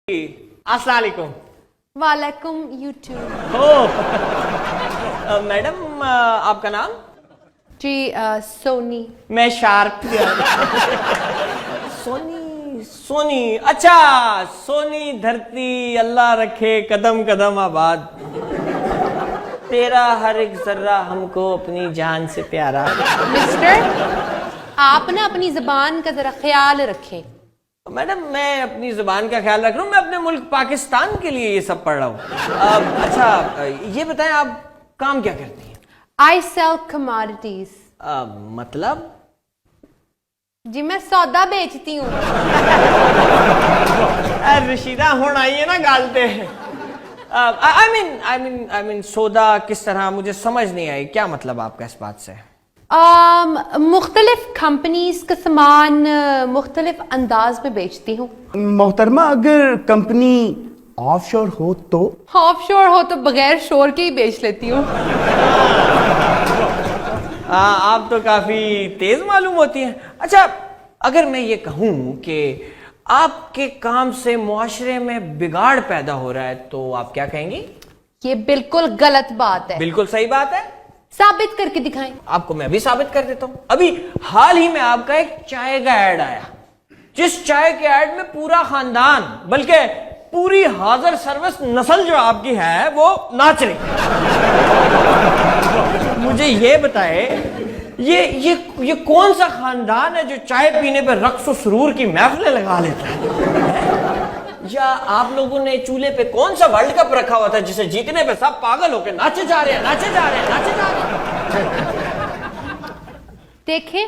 अस्सलाम वालेकुम। वालेकुम यूट्यूब। ओ मैडम आपका नाम? जी सोनी। मैं शार्क। सोनी सोनी, अच्छा सोनी धरती अल्लाह रखे कदम कदम आबाद। तेरा हर एक जर्रा हमको अपनी जान से प्यारा। मिस्टर, आप ना अपनी जबान का जरा ख्याल रखें। मैडम मैं अपनी जुबान का ख्याल रख रहा हूँ, मैं अपने मुल्क पाकिस्तान के लिए ये सब पढ़ रहा हूँ। अच्छा ये बताएं आप काम क्या करती हैं? आई सेल कमोडिटीज। मतलब? जी मैं सौदा बेचती हूँ। रशीदा होना आइए ना गालते हैं। आई मीन सौदा किस तरह, मुझे समझ नहीं आई, क्या मतलब आपका इस बात से? मुख्तलिफ कंपनीज का सामान मुख्तलिफ अंदाज में बेचती हूँ। मोहतरमा अगर कंपनी ऑफशोर हो तो? ऑफशोर हो तो बगैर शोर के ही बेच लेती हूँ। आप तो काफी तेज मालूम होती हैं। अच्छा अगर मैं ये कहूं कि आपके काम से मुआशरे में बिगाड़ पैदा हो रहा है तो आप क्या कहेंगी? ये बिल्कुल गलत बात है। बिल्कुल सही बात है। साबित करके दिखाएं। आपको मैं भी साबित कर देता हूं। अभी हाल ही में आपका एक चाय का ऐड आया, जिस चाय के ऐड में पूरा खानदान बल्कि पूरी हाजिर सर्विस नस्ल जो आपकी है वो नाच रही। मुझे ये बताए ये कौन सा खानदान है जो चाय पीने पर रक्स और सुरूर की महफिलें लगा लेता है? या आप लोगों ने चूल्हे पे कौन सा वर्ल्ड कप रखा हुआ था जिसे जीतने पे सब पागल होकर नाचे जा रहे हैं, नाचे जा रहे हैं, नाचे जा रहे हैं? देखें,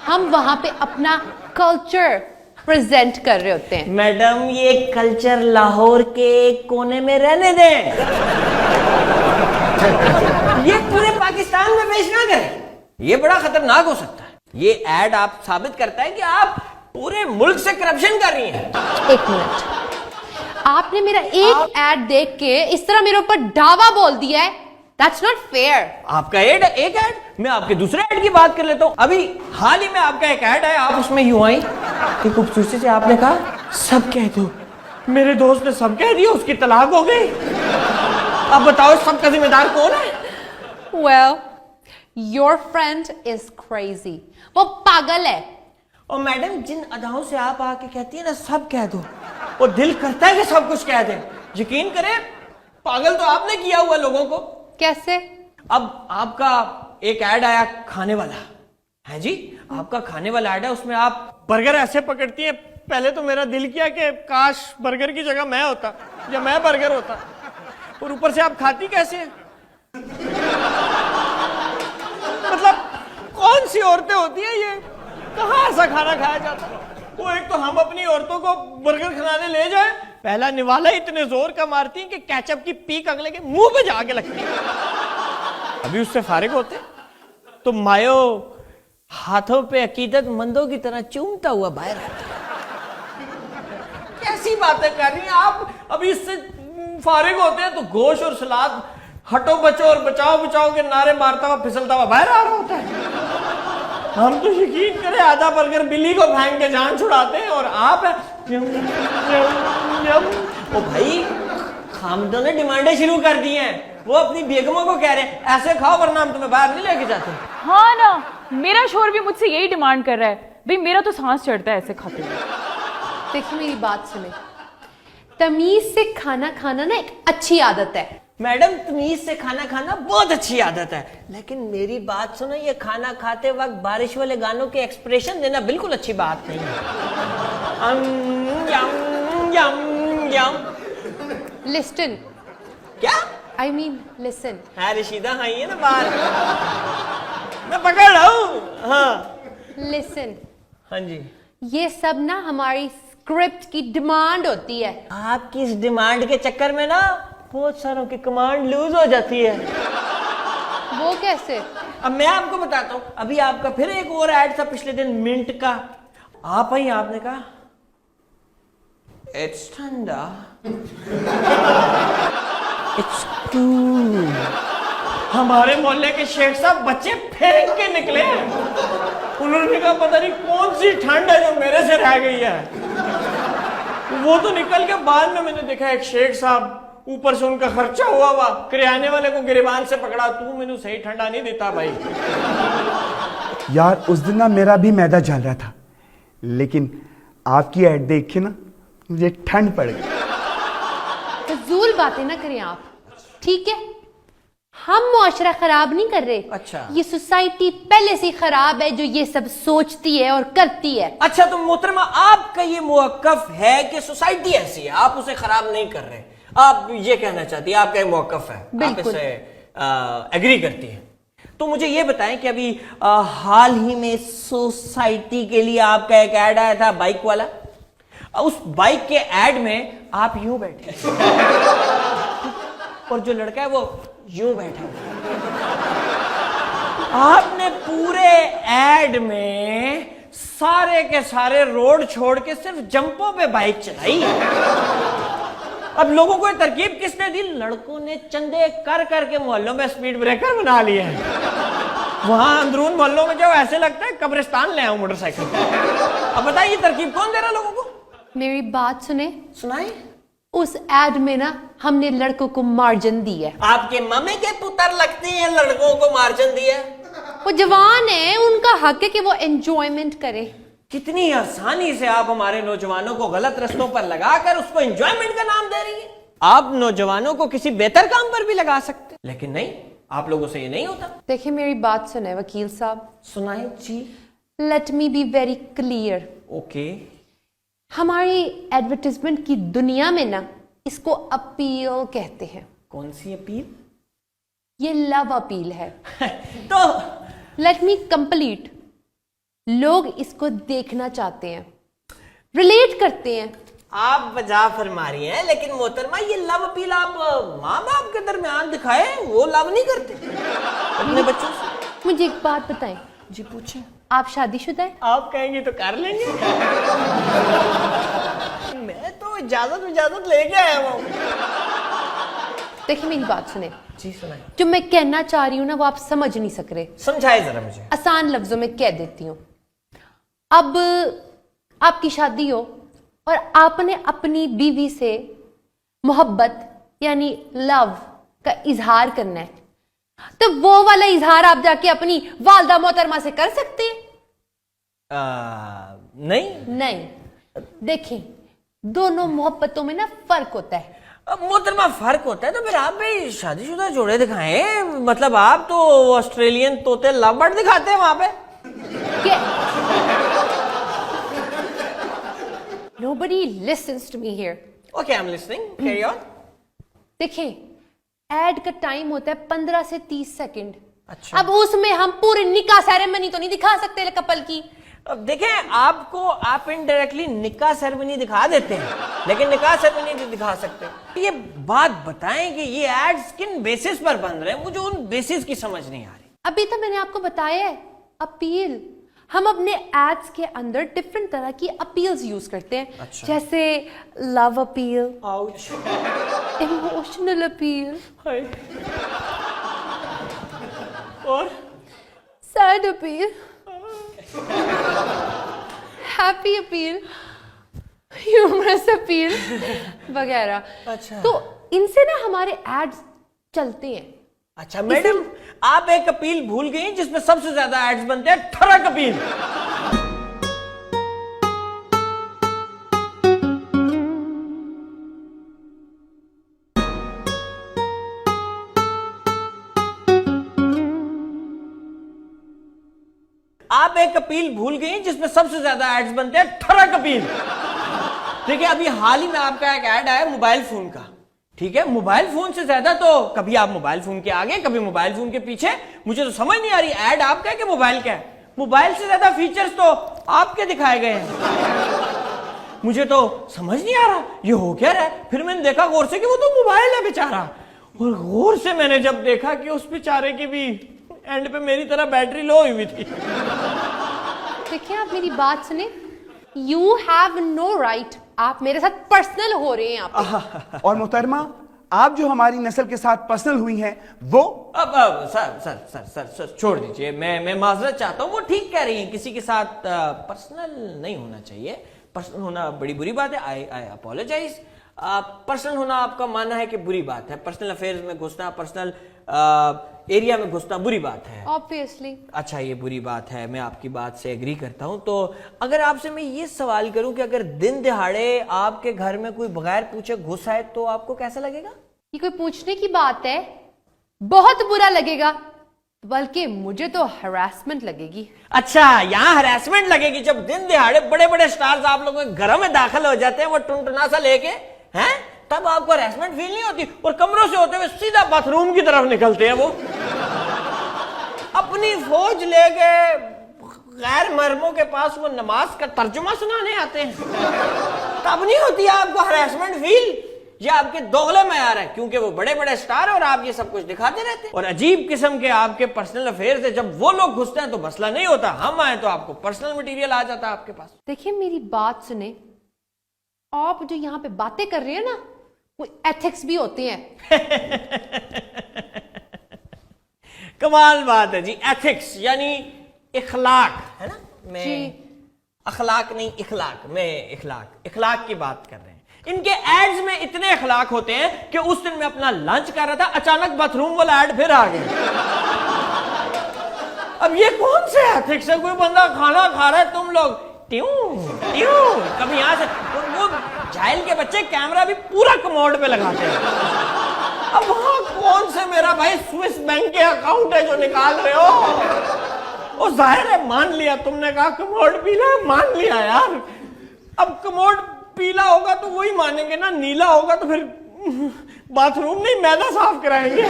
हम वहां पे अपना कल्चर प्रेजेंट कर रहे होते हैं। मैडम ये कल्चर लाहौर के एक कोने में रहने दें। ये पूरे पाकिस्तान में पेश ना करें, ये बड़ा खतरनाक हो सकता है। ये ऐड आप साबित करता है कि आप पूरे मुल्क से करप्शन कर रही हैं। एक मिनट, आपने मेरा एक ऐड देख के इस तरह मेरे ऊपर दावा बोल दिया है। That's not fair। आपका एक ऐड, मैं आपके दूसरे ऐड की बात कर लेता हूँ। अभी हाल ही में आपका एक ऐड है, आप उसमें यूं आई कि खूबसूरती से आपने कहा सब कह दो। मेरे दोस्त ने सब कह दिया, उसकी तलाक हो गई। अब बताओ सबका जिम्मेदार कौन है? Well, your friend is crazy। वो पागल है। और मैडम जिन अदाओं से आप आके कहती है ना सब कह दो, वो दिल करता है कि सब कुछ कह दे। यकीन करें पागल तो आपने किया हुआ लोगों को। कैसे? अब आपका एक ऐड आया खाने वाला है जी, आपका खाने वाला ऐड है, उसमें आप बर्गर ऐसे पकड़ती हैं। पहले तो मेरा दिल किया कि काश बर्गर की जगह मैं होता या मैं बर्गर होता। और ऊपर से आप खाती कैसे हैं? मतलब कौन सी औरतें होती हैं ये, कहाँ ऐसा खाना खाया जाता है? वो एक तो हम अपनी औरतों को बर्गर खिलाने ले जाए, पहला निवाला इतने जोर का मारती हैं कि केचप की पीक अगले के मुंह पे जाके लगती है। अभी उससे फारिग होते तो मायो हाथों पे अकीदत मंदों की तरह चूमता हुआ बाहर आता है। कैसी बातें कर रही हैं आप? अभी इससे फारिग होते हैं तो गोश्त और सलाद हटो बचो और बचाओ बचाओ के नारे मारता हुआ फिसलता हुआ बाहर आ रहा होता है। हम तो यकीन करें आधा बर्गर बिल्ली को फेंक के जान छुड़ाते हैं और आप यम, यम, यम। ओ भाई खामदों ने डिमांडें शुरू कर दी हैं, वो अपनी बेगमों को कह रहे हैं ऐसे खाओ वरना हम तुम्हें बाहर नहीं लेके जाते। हाँ ना, मेरा शोर भी मुझसे यही डिमांड कर रहा है। भाई मेरा तो सांस चढ़ता है ऐसे खाते हुए। देखिए मेरी बात सुने, तमीज से खाना खाना ना एक अच्छी आदत है। मैडम तमीज से खाना खाना बहुत अच्छी आदत है, लेकिन मेरी बात सुनो, ये खाना खाते वक्त बारिश वाले गानों के एक्सप्रेशन देना बिल्कुल अच्छी बात नहीं है। यम यम यम। लिस्टन। क्या? I mean listen। हाँ रशीदा हाँ ये ना बात मैं पकड़ रहा हूँ। हाँ लिसन। हाँ जी। ये सब ना हमारी स्क्रिप्ट की डिमांड होती है। आपकी इस डिमांड के चक्कर में ना बहुत सारों की कमांड लूज हो जाती है। वो कैसे? अब मैं आपको बताता हूँ। अभी आपका फिर एक और ऐड था पिछले दिन मिंट का, आप आई आपने कहा इट्स ठंडा, इट्स कूल। हमारे मोहल्ले के शेख साहब बच्चे फेंक के निकले। उन्होंने कहा पता नहीं कौन सी ठंड है जो मेरे से रह गई है। वो तो निकल के बाद में मैंने देखा एक शेख साहब, ऊपर से उनका खर्चा हुआ किराने वाले को गिरबान से पकड़ा। तू मैंने सही ठंडा नहीं देता भाई। यार उस दिन ना मेरा भी मैदा जल रहा था, लेकिन आपकी ऐड देख के ना मुझे ठंड पड़ गई। फजूल बातें ना करें आप, ठीक है? हम मुआशरा खराब नहीं कर रहे। अच्छा। ये सोसाइटी पहले से खराब है जो ये सब सोचती है और करती है। अच्छा, तो मोहतरमा आपका ये मौकफ है कि सोसाइटी ऐसी है, आप उसे खराब नहीं कर रहे, आप ये कहना चाहती है, आपका ये मौकफ है, आप बिल्कुल। इसे एग्री करती है। तो मुझे ये बताएं कि अभी हाल ही में सोसाइटी के लिए आपका एक ऐड आया था बाइक वाला, उस बाइक के ऐड में आप यूं बैठे और जो लड़का है वो यूं बैठा। आपने पूरे ऐड में सारे के सारे रोड छोड़ के सिर्फ जंपों पे बाइक चलाई। अब लोगों को ये तरकीब किसने दी? लड़कों ने चंदे कर करके मोहल्लों में स्पीड ब्रेकर बना लिए हैं। वहां अंदरून मोहल्लों में जो ऐसे लगता है कब्रिस्तान ले आऊं मोटरसाइकिल। अब बताइए तरकीब कौन दे रहा लोगों को? मेरी बात सुने, सुनाई। उस एड में ना हमने लड़कों को मार्जिन दी है। आपके मम्मी के पुत्र लगते हैं लड़कों को मार्जिन दिया। वो जवान है, उनका हक है कि वो एंजॉयमेंट करे। कितनी आसानी से आप हमारे नौजवानों को गलत रस्तों पर लगाकर उसको एंजॉयमेंट का नाम दे रही है। आप नौजवानों को किसी बेहतर काम पर भी लगा सकते, लेकिन नहीं, आप लोगों से ये नहीं होता। देखिए मेरी बात सुने वकील साहब, सुनाए जी। Let me be very clear. Okay. हमारी एडवर्टाइजमेंट की दुनिया में ना इसको अपील कहते हैं। कौन सी अपील? ये लव अपील है। तो लेट मी कंप्लीट। लोग इसको देखना चाहते हैं, रिलेट करते हैं। आप बजा फरमा रही हैं, लेकिन मोहतरमा ये लव अपील आप माँ बाप के दरमियान दिखाए, वो लव नहीं करते अपने बच्चों से। मुझे एक बात बताएं। जी पूछे। आप शादीशुदा हैं? आप कहेंगे तो कर लेंगे। मैं तो इजाजत लेके आया हूँ। देखिए मेरी बात सुने, जी सुनाए। जो मैं कहना चाह रही हूँ ना वो आप समझ नहीं सक रहे। समझाए जरा मुझे। आसान लफ्जों में कह देती हूँ। अब आपकी शादी हो और आपने अपनी बीवी से मोहब्बत यानी लव का इजहार करना है, तो वो वाला इजहार आप जाके अपनी वालदा मोहतरमा से कर सकते हैं? नहीं। देखें, दोनों मोहब्बतों में ना फर्क होता है। अब मोहतरमा फर्क होता है तो फिर आप भी शादीशुदा जोड़े दिखाएं। मतलब आप तो ऑस्ट्रेलियन तोते लव बर्ड दिखाते हैं वहां पे। Nobody listens to me here. Okay, I'm listening. Carry on. देखें, एड का टाइम होता है 15 से 30 सेकंड। अच्छा। अब उसमें हम पूरे निकाह सेरेमनी तो नहीं दिखा सकते कपल की। अब देखें, आपको आप इनडायरेक्टली निकाह सेरेमनी दिखा देते हैं, लेकिन निकाह सेरेमनी नहीं दिखा सकते। ये बात बताएं कि ये एड्स किन बेसिस पर बन रहे हैं? मुझे उन बेसिस की समझ नहीं आ रही। अभी तो मैंने आपको बताया है, अपील। हम अपने एड्स के अंदर डिफरेंट तरह की अपील्स यूज करते हैं। अच्छा। जैसे love appeal, ouch, emotional appeal, और sad appeal, happy appeal, humorous appeal वगैरह। अच्छा। तो इनसे ना हमारे एड्स चलते हैं। अच्छा मैडम, आप एक अपील भूल गई जिसमें सबसे ज्यादा एड्स बनते हैं, ठरक अपील। आप एक अपील भूल गई जिसमें सबसे ज्यादा एड्स बनते हैं, ठरक अपील। देखिए, अभी हाल ही में आपका एक ऐड आया मोबाइल फोन का। ठीक है, मोबाइल फोन से ज्यादा तो कभी आप मोबाइल फोन के आगे, कभी मोबाइल फोन के पीछे। मुझे तो समझ नहीं आ रही ऐड आपका है कि मोबाइल का है। मोबाइल से ज्यादा फीचर्स तो आपके दिखाए गए हैं। मुझे तो समझ नहीं आ रहा ये हो क्या रहा है। फिर मैंने देखा गौर से कि वो तो मोबाइल है बेचारा, और गौर से मैंने जब देखा कि उस बेचारे की भी एंड पे मेरी तरह बैटरी लो हुई थी। देखिए, आप मेरी बात सुने। You have no right. आप मेरे साथ पर्सनल हो रहे हैं आप। और मोहतरमा, आप जो हमारी नस्ल के साथ पर्सनल हुई हैं वो अब सर छोड़ दीजिए। मैं माजरत चाहता हूँ। वो ठीक कह रही हैं, किसी के साथ पर्सनल नहीं होना चाहिए। पर्सनल होना बड़ी बुरी बात है, आई अपोलोजाइज। पर्सनल होना आपका मानना है कि बुरी बात है, पर्सनल अफेयर्स में घुसना, पर्सनल एरिया में घुसना बुरी बात है। ऑब्वियसली। अच्छा, ये बुरी बात है, मैं आपकी बात से एग्री करता हूं। तो अगर आपसे मैं ये सवाल करूं कि अगर दिन दिहाड़े आपके घर में कोई बगैर पूछे घुस आए तो आपको कैसा लगेगा? ये कोई पूछने की बात है? बहुत बुरा लगेगा, बल्कि मुझे तो हरासमेंट लगेगी। अच्छा, यहाँ हरासमेंट लगेगी जब दिन दिहाड़े बड़े बड़े स्टार्स आप लोगों के घरों में दाखिल हो जाते हैं, वो टुनटुना सा लेके, हैं? तब आपको हरासमेंट फील नहीं होती? और कमरों से होते हुए सीधा बाथरूम की तरफ निकलते हैं वो, अपनी फौज लेके गैर मर्मों के पास वो नमाज का तर्जुमा सुनाने आते हैं, तब नहीं होती आपको हरासमेंट फील? ये आपके दोगले में आ रहा है, क्योंकि वो बड़े बड़े स्टार और आप ये सब कुछ दिखाते रहते हैं। और अजीब किस्म के आपके पर्सनल अफेयर से जब वो लोग घुसते हैं तो मसला नहीं होता, हम आए तो आपको पर्सनल मटेरियल आ जाता है आपके पास। देखिए मेरी बात सुने, आप जो यहाँ पे बातें कर रहे हैं ना, वो एथिक्स भी होते हैं। कमाल बात है जी, एथिक्स यानी इखलाक, है ना? मैं जी। अखलाक नहीं, इखलाक, मैं इखलाक की बात कर रहे हैं। इनके एड्स में इतने अखलाक होते हैं कि उस दिन मैं अपना लंच कर रहा था, अचानक बाथरूम वाला एड फिर आ गया। अब ये कौन से एथिक्स है? कोई बंदा खाना खा रहा है, तुम लोग ट्यूं ट्यूं कभी यहां से, वो जाहिल के बच्चे कैमरा भी पूरा कमोड पे लगाते हैं। अब वहां कौन से मेरा भाई स्विस बैंक के अकाउंट है जो निकाल रहे हो? वो जाहिर है मान लिया, तुमने कहा कमोड पीला है, मान लिया यार। अब कमोड पीला होगा तो वही मानेंगे ना, नीला होगा तो फिर बाथरूम नहीं मैदा साफ कराएंगे।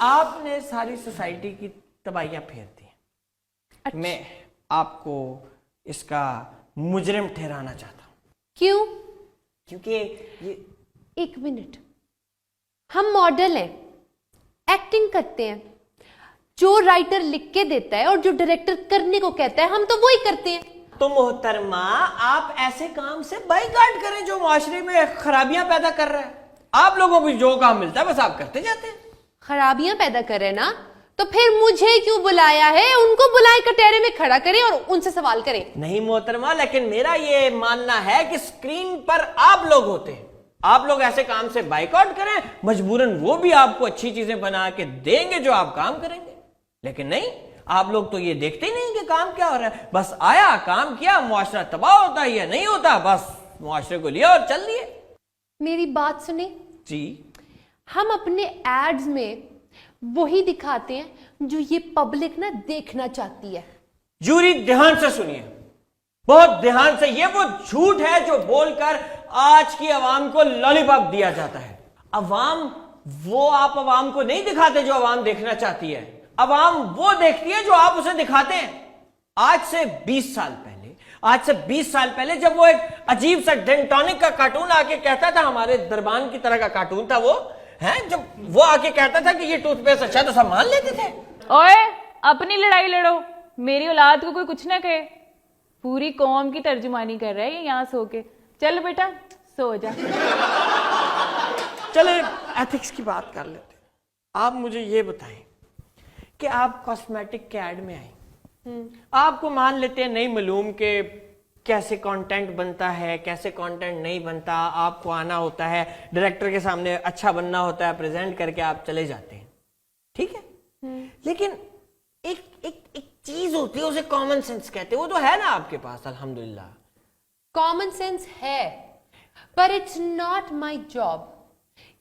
आपने सारी सोसाइटी की तबाहियां फेर दी। अच्छा। मैं आपको इसका मुजरिम ठहराना चाहता हूं। क्यों? क्योंकि ये, एक मिनट, हम मॉडल हैं, एक्टिंग करते हैं, जो राइटर लिख के देता है और जो डायरेक्टर करने को कहता है हम तो वही करते हैं। तो मोहतरमा, आप ऐसे काम से बाइकाट करें जो माशरे में खराबियां पैदा कर रहा है। आप लोगों को जो काम मिलता है बस आप करते जाते हैं। खराबियां पैदा करे ना, तो फिर मुझे क्यों बुलाया है? उनको बुलाए, कटहरे में खड़ा करें और उनसे सवाल करें। नहीं मोहतरमा, लेकिन मेरा ये मानना है कि स्क्रीन पर आप लोग होते हैं, आप लोग ऐसे काम से बाइकआउट करें, मजबूरन वो भी आपको अच्छी चीजें बना के देंगे जो आप काम करेंगे। लेकिन नहीं, आप लोग तो ये देखते ही नहीं कि काम क्या हो रहा है। बस आया, काम किया, मुआशरा तबाह होता है या नहीं होता, बस मुआशरे को लिया और चल दिए। मेरी बात सुने जी। हम अपने एड्स में वही दिखाते हैं जो ये पब्लिक ना देखना चाहती है। जूरी ध्यान से सुनिए, बहुत ध्यान से। ये वो झूठ है जो बोलकर आज की अवाम को लॉलीपॉप दिया जाता है। अवाम वो आप अवाम को नहीं दिखाते जो अवाम देखना चाहती है, अवाम वो देखती है जो आप उसे दिखाते हैं। आज से 20 साल पहले जब वो एक अजीब सा डेंटोनिक का कार्टून आके कहता था, हमारे दरबान की तरह का कार्टून था वो, है, जब वो आके कहता था कि ये टूथपेस्ट अच्छा, तो सब मान लेते थे। ओए, अपनी लड़ाई लड़ो, मेरी औलाद को कोई कुछ ना कहे। पूरी कौम की तर्जुमानी कर रहा है ये यहाँ सो के। चल बेटा सो जा। चले एथिक्स की बात कर लेते। आप मुझे ये बताएं कि आप कॉस्मेटिक के ऐड में आई, आपको मान लेते हैं नहीं मालूम कि कैसे कंटेंट बनता है, कैसे कंटेंट नहीं बनता, आपको आना होता है, डायरेक्टर के सामने अच्छा बनना होता है, प्रेजेंट करके आप चले जाते हैं, ठीक है। लेकिन एक एक एक चीज होती है, उसे कॉमन सेंस कहते हैं, वो तो है ना आपके पास अल्हम्दुलिल्लाह। कॉमन सेंस है, पर इट्स नॉट माई जॉब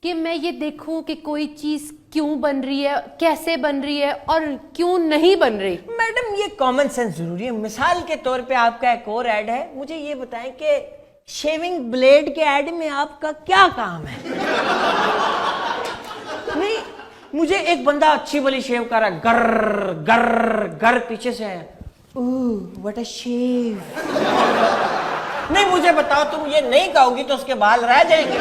कि मैं ये देखूं कि कोई चीज क्यों बन रही है, कैसे बन रही है और क्यों नहीं बन रही। मैडम, ये कॉमन सेंस जरूरी है। मिसाल के तौर पे आपका एक और ऐड है, मुझे ये बताएं कि शेविंग ब्लेड के ऐड में आपका क्या काम है? नहीं, मुझे एक बंदा अच्छी वाली शेव कर रहा है, गर गर गर पीछे से है, व्हाट अ शेव। नहीं, मुझे बताओ, तुम ये नहीं कहोगी तो उसके बाल रह जाएंगे।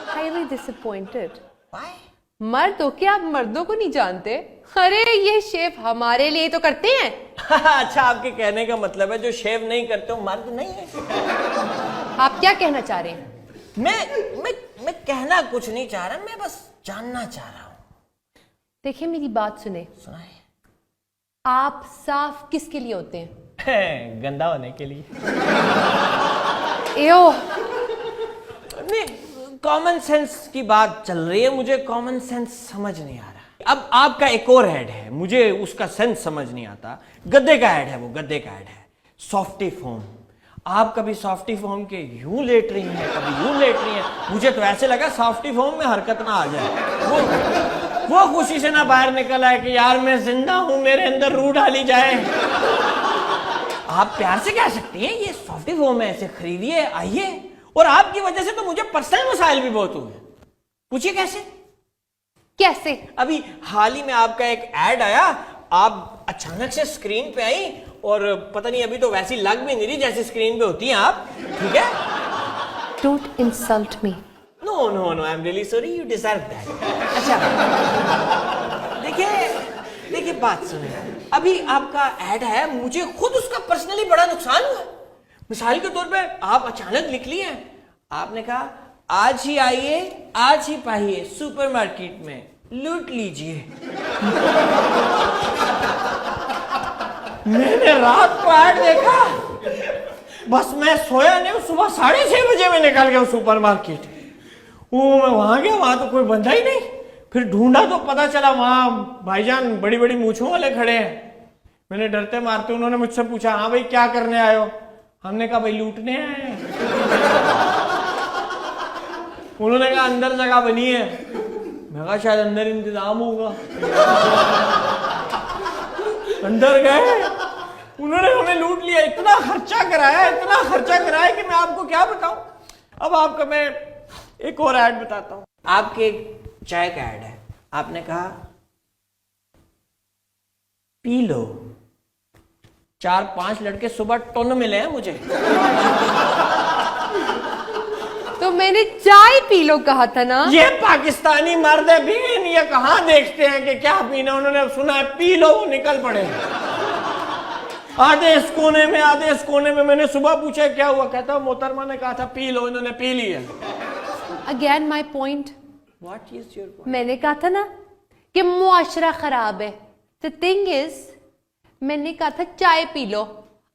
Highly disappointed. Why? मर्द हो क्या, आप मर्दों को नहीं जानते? अरे ये शेफ हमारे लिए तो करते हैं। अच्छा, आपके कहने का मतलब है जो शेव नहीं करते वो मर्द नहीं है। आप क्या कहना चाह रहे हैं? मैं कहना कुछ नहीं चाह रहा, मैं बस जानना चाह रहा हूं। देखिए मेरी बात सुने, सुनाए। आप साफ किसके लिए होते हैं? गंदा होने के लिए। एओ, नहीं, कॉमन सेंस की बात चल रही है, मुझे कॉमन सेंस समझ नहीं आ रहा। अब आपका एक और ऐड है, मुझे उसका सेंस समझ नहीं आता। गद्दे का ऐड है, वो गद्दे का ऐड है, सॉफ्टी फोम। आप कभी सॉफ्टी फोम के यूं लेट रही हैं, कभी यूं लेट रही हैं। मुझे तो ऐसे लगा सॉफ्टी फोम में हरकत ना आ जाए, वो खुशी से ना बाहर निकल आए कि यार मैं जिंदा हूं, मेरे अंदर रूह डाली जाए। आप प्यार से कह सकती हैं ये सॉफ्टी फोम है, ऐसे खरीदिए, आइए। और आपकी वजह से तो मुझे पर्सनल मसाइल भी बहुत हुए। पूछिए कैसे? कैसे? अभी हाल ही में आपका एक ऐड आया, आप अचानक से स्क्रीन पे आई और पता नहीं, अभी तो वैसी लग भी नहीं रही जैसी स्क्रीन पे होती हैं आप, ठीक है? Don't insult me. No no no, I am really sorry, you deserve that. अच्छा, देखिए बात सुने, अभी आपका ऐड है, मुझे खुद उसका पर्सनली बड़ा नुकसान हुआ। मिसाल के तौर पे आप अचानक लिख लिए, आपने कहा आज ही आइए, आज ही पाइए सुपरमार्केट में, लूट लीजिए। मैंने रात को ऐड देखा, बस मैं सोया नहीं, सुबह 6:30 बजे में निकल गया सुपरमार्केट। वो मैं वहां गया, वहां तो कोई बंदा ही नहीं। फिर ढूंढा तो पता चला वहां भाईजान बड़ी बड़ी मूंछों वाले खड़े हैं। मैंने डरते मारते, उन्होंने मुझसे पूछा, हाँ भाई क्या करने आए हो? हमने कहा भाई लूटने आए हैं। उन्होंने कहा अंदर जगह बनी है। मैं कहा शायद अंदर इंतजाम होगा। अंदर गए, उन्होंने हमें लूट लिया। इतना खर्चा कराया कि मैं आपको क्या बताऊं। अब आपका मैं एक और ऐड बताता हूं। आपके एक चाय का ऐड है, आपने कहा पी लो। 4-5 लड़के सुबह टोन मिले हैं मुझे। तो मैंने चाय पी लो कहा था ना। ये पाकिस्तानी मर्द है बीन, ये कहां देखते हैं कि क्या पीना। उन्होंने सुना है पी लो, वो निकल पड़े आधे इस कोने में, आधे इस कोने में। मैंने सुबह पूछा क्या हुआ, कहता मोहतरमा ने कहा था पी लो, इन्होंने पी लिया। Again my point. What is your point? मैंने कहा था ना कि मुआशरा खराब है। द थिंग इज, मैंने कहा था चाय पी लो,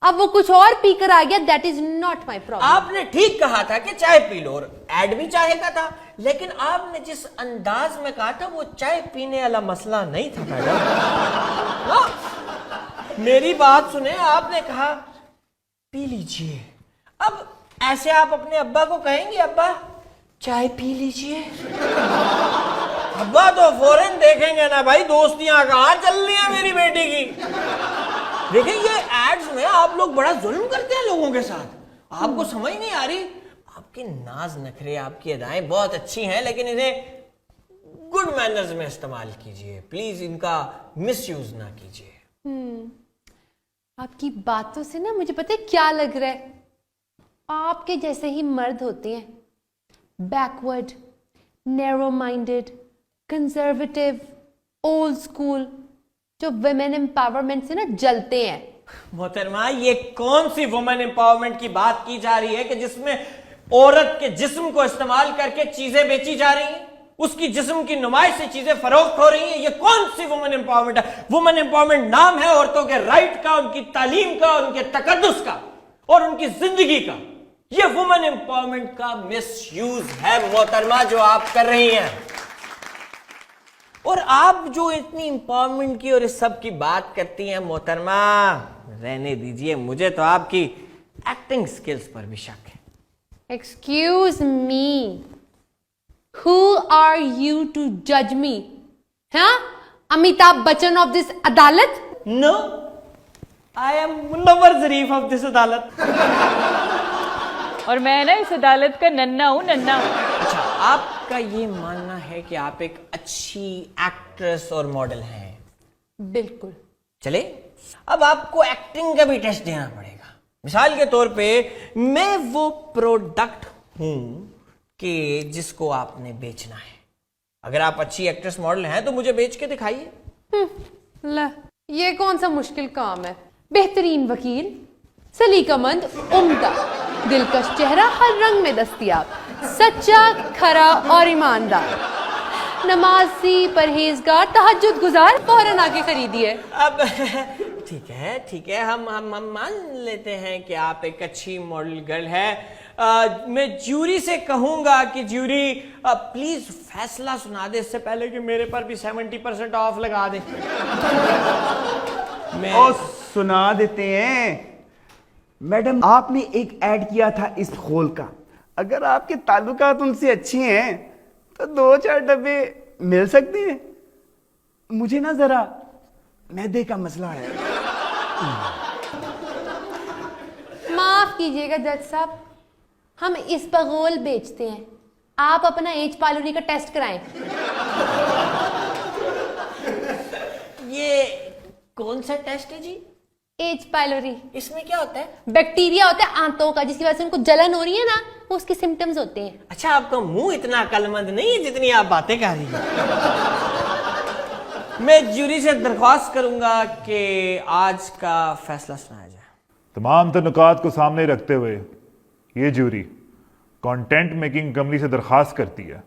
अब वो कुछ और पीकर आ गया। That is not my problem. आपने ठीक कहा था कि चाय पी लो, और ऐड भी चाय का था, लेकिन आपने जिस अंदाज में कहा था वो चाय पीने वाला मसला नहीं था मैडम। मेरी बात सुने, आपने कहा पी लीजिए। अब ऐसे आप अपने अब्बा को कहेंगे अब्बा चाय पी लीजिए? अब्बा तो फौरन देखेंगे ना भाई, दोस्तियां कहां चल रही है मेरी बेटी की। देखिए ये एड्स में आप लोग बड़ा जुल्म करते हैं लोगों के साथ। आपको समझ नहीं आ रही। आपके नाज नखरे, आपकी अदाएं बहुत अच्छी हैं, लेकिन इन्हें गुड मैनर्स में इस्तेमाल कीजिए प्लीज, इनका मिसयूज ना कीजिए। आपकी बातों से ना मुझे पता है क्या लग रहा है। आपके जैसे ही मर्द होते हैं, backward, narrow minded, conservative, old school, जो वुमेन एम्पावरमेंट से ना जलते हैं। मोहतरमा, ये कौन सी वुमेन एम्पावरमेंट की बात की जा रही है कि जिसमें औरत के जिस्म को इस्तेमाल करके चीजें बेची जा रही हैं, उसकी जिस्म की नुमाइश से चीजें फरोख्त हो रही हैं? ये कौन सी वुमेन एम्पावरमेंट है? वुमेन एम्पावरमेंट नाम है औरतों के राइट का, उनकी तालीम का, उनके तकद्दुस का और उनकी जिंदगी का। ये वुमेन एम्पावरमेंट का मिसयूज है मोहतरमा जो आप कर रही हैं। और आप जो इतनी एम्पावरमेंट की और इस सब की बात करती हैं मोहतरमा, रहने दीजिए। मुझे तो आपकी एक्टिंग स्किल्स पर भी शक है। Excuse me, who are you to जज मी? हाँ, अमिताभ बच्चन ऑफ दिस अदालत? No, I am Munawwar Zarif of this अदालत। और मैं ना इस अदालत का नन्ना हूं, नन्ना। अच्छा, आपका ये मानना है कि आप एक अच्छी एक्ट्रेस और मॉडल हैं? बिल्कुल। चले, अब आपको एक्टिंग का भी टेस्ट देना पड़ेगा। मिसाल के तौर पे, मैं वो प्रोडक्ट हूं कि जिसको आपने बेचना है। अगर आप अच्छी एक्ट्रेस मॉडल हैं तो मुझे बेच के दिखाइए। ला, ये कौन सा मुश्किल काम है। बेहतरीन वकील, सलीकामंद, उम्दा, दिलकश चेहरा, हर रंग में दस्तयाब, सच्चा, खरा और ईमानदार। नमाजी, परहेजगार, तहज्जुद गुजार, फौरन आके खरीदिए। अब ठीक है, हम मान लेते हैं कि आप एक अच्छी मॉडल गर्ल है। मैं ज्यूरी से कहूंगा कि ज्यूरी प्लीज फैसला सुना दे इससे पहले कि मेरे पर भी 70% ऑफ लगा दे। मैं ओ सुना देते हैं। मैडम, आपने एक ऐड किया था इस खोल का, अगर आपके ताल्लुकात उनसे अच्छे हैं तो 2-4 डब्बे मिल सकते हैं। मुझे ना जरा मैदे का मसला है। माफ कीजिएगा जज साहब, हम इस बगोल बेचते हैं, आप अपना एज पालोरी का टेस्ट कराएं। ये कौन सा टेस्ट है जी? एज पालोरी इसमें क्या होता है? बैक्टीरिया होता है आंतों का, जिसकी वजह से उनको जलन हो रही है ना, वो उसके सिम्टम्स होते हैं। अच्छा, आपका मुंह इतना अक्लमंद नहीं है जितनी आप बातें कर रही हैं। मैं ज्यूरी से दरख्वास्त करूंगा कि आज का फैसला सुनाया जाए। तमाम तनुकात को सामने रखते हुए ये ज्यूरी कंटेंट मेकिंग कंपनी से दरख्वास्त करती है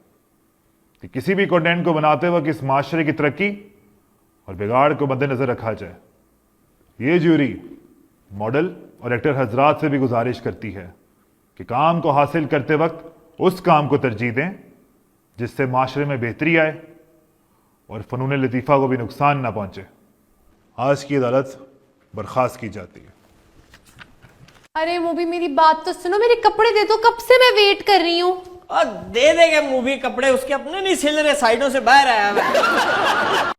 कि किसी भी कंटेंट को बनाते वक्त इस माशरे की तरक्की और बिगाड़ को मद्देनजर रखा जाए। ये ज्यूरी मॉडल और एक्टर हजरात से भी गुजारिश करती है कि काम को हासिल करते वक्त उस काम को तरजीह दें जिससे माशरे में बेहतरी आए और फ़नून लतीफ़ा को भी नुकसान ना पहुंचे। आज की अदालत बर्खास्त की जाती है। अरे वो भी मेरी बात तो सुनो, मेरे कपड़े दे दो, कब से मैं वेट कर रही हूँ। और दे देंगे मूवी कपड़े, उसके अपने नहीं सिल रहे, साइडों से बाहर आया हुआ है।